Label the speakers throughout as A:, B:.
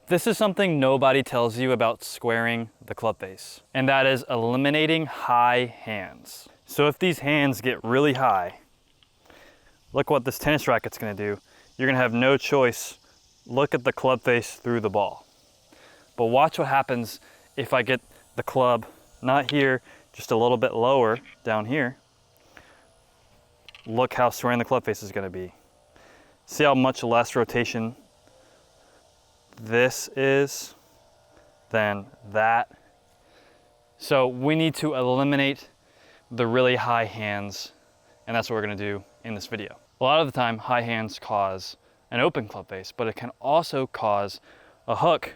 A: This is something nobody tells you about squaring the club face, and that is eliminating high hands. So if these hands get really high, look what this tennis racket's gonna do. You're gonna have no choice. Look at the club face through the ball. But watch what happens if I get the club, not here, just a little bit lower down here. Look how squaring the club face is gonna be. See how much less rotation this is than that. So we need to eliminate the really high hands, and that's what we're gonna do in this video. A lot of the time, high hands cause an open club face, but it can also cause a hook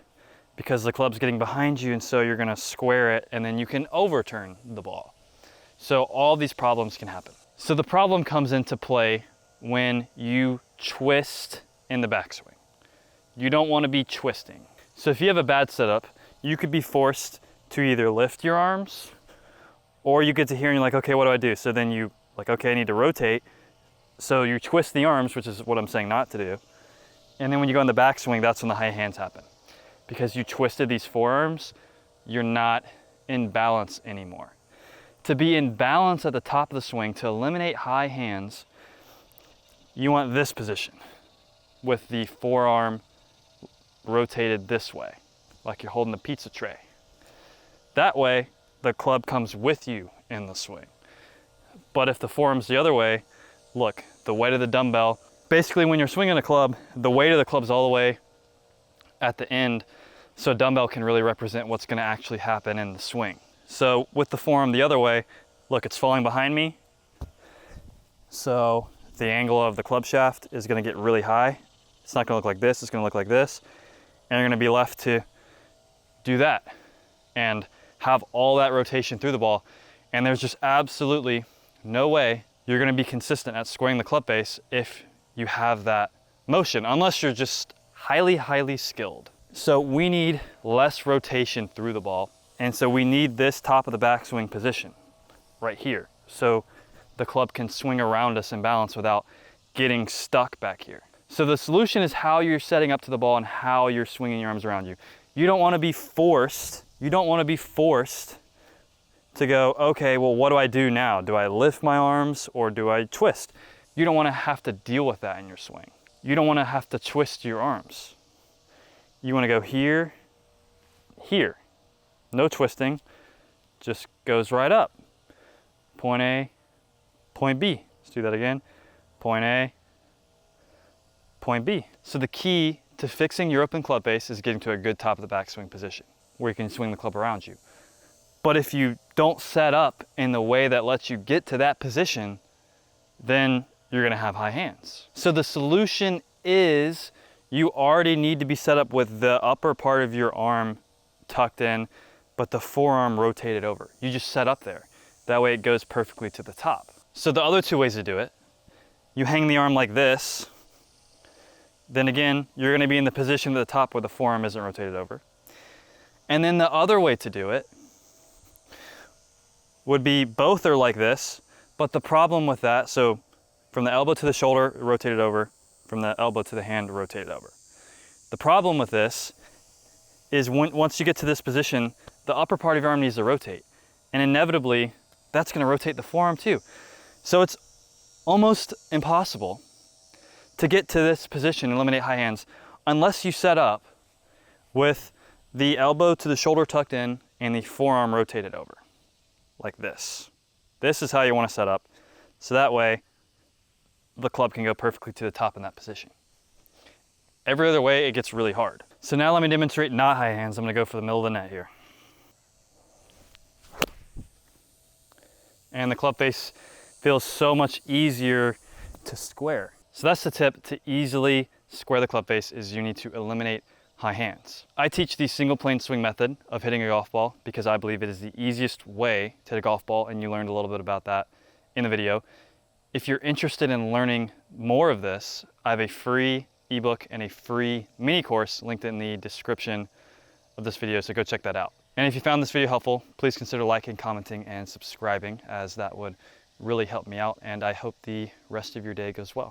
A: because the club's getting behind you, and so you're gonna square it and then you can overturn the ball. So all these problems can happen. So the problem comes into play when you twist in the backswing. You don't want to be twisting. So if you have a bad setup, you could be forced to either lift your arms, or you get to here and you're like, okay, what do I do? So then you like, okay, I need to rotate. So you twist the arms, which is what I'm saying not to do. And then when you go in the backswing, that's when the high hands happen. Because you twisted these forearms, you're not in balance anymore. To be in balance at the top of the swing, to eliminate high hands, you want this position with the forearm rotated this way, like you're holding a pizza tray. That way, the club comes with you in the swing. But if the forearm's the other way, look, the weight of the dumbbell, basically when you're swinging a club, the weight of the club's all the way at the end, so a dumbbell can really represent what's gonna actually happen in the swing. So with the forearm the other way, look, it's falling behind me. So the angle of the club shaft is gonna get really high. It's not gonna look like this, it's gonna look like this. And you're gonna be left to do that and have all that rotation through the ball. And there's just absolutely no way you're gonna be consistent at squaring the club face if you have that motion, unless you're just highly, highly skilled. So we need less rotation through the ball. And so we need this top of the backswing position right here. So the club can swing around us in balance without getting stuck back here. So the solution is how you're setting up to the ball and how you're swinging your arms around you. You don't want to be forced. You don't want to be forced to go, okay, well, what do I do now? Do I lift my arms or do I twist? You don't want to have to deal with that in your swing. You don't want to have to twist your arms. You want to go here, here. No twisting, just goes right up. Point A, point B. Let's do that again. Point A, point B. So the key to fixing your open club face is getting to a good top of the backswing position where you can swing the club around you. But if you don't set up in the way that lets you get to that position, then you're gonna have high hands. So the solution is you already need to be set up with the upper part of your arm tucked in, but the forearm rotated over. You just set up there. That way it goes perfectly to the top. So the other two ways to do it, you hang the arm like this, then again, you're gonna be in the position at the top where the forearm isn't rotated over. And then the other way to do it would be both are like this, but the problem with that, so from the elbow to the shoulder, rotated over, from the elbow to the hand, rotated over. The problem with this is once you get to this position, the upper part of your arm needs to rotate. And inevitably, that's gonna rotate the forearm too. So it's almost impossible to get to this position and eliminate high hands unless you set up with the elbow to the shoulder tucked in and the forearm rotated over, like this. This is how you wanna set up. So that way, the club can go perfectly to the top in that position. Every other way, it gets really hard. So now let me demonstrate not high hands. I'm gonna go for the middle of the net here. And the club face feels so much easier to square. So that's the tip to easily square the club face, is you need to eliminate high hands. I teach the single plane swing method of hitting a golf ball because I believe it is the easiest way to hit a golf ball, and you learned a little bit about that in the video. If you're interested in learning more of this, I have a free ebook and a free mini course linked in the description of this video, so go check that out. And if you found this video helpful, please consider liking, commenting, and subscribing, as that would really help me out, and I hope the rest of your day goes well.